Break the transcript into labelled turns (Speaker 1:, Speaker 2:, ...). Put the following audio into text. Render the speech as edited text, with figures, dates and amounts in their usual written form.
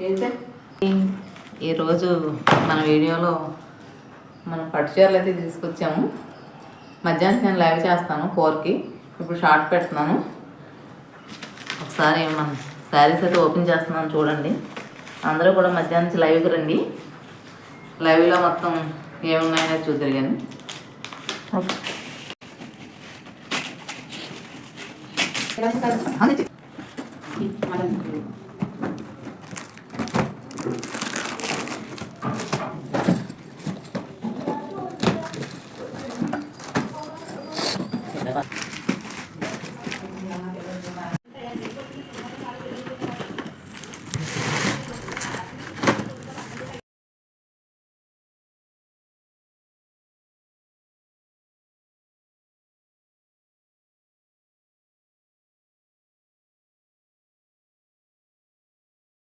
Speaker 1: అయితే ఈరోజు మన వీడియోలో మనం పట్టు చీరలు అయితే తీసుకొచ్చాము. మధ్యాహ్నం నేను లైవ్ చేస్తాను 4కి. ఇప్పుడు షార్ట్ పెడుతున్నాను. ఒకసారి మన శారీస్ అయితే ఓపెన్ చేస్తున్నాను, చూడండి. అందరూ కూడా మధ్యాహ్నం నుంచి లైవ్కి రండి. లైవ్లో మొత్తం ఏమున్నాయనేది చూద్దరు కానీ. ఓకే.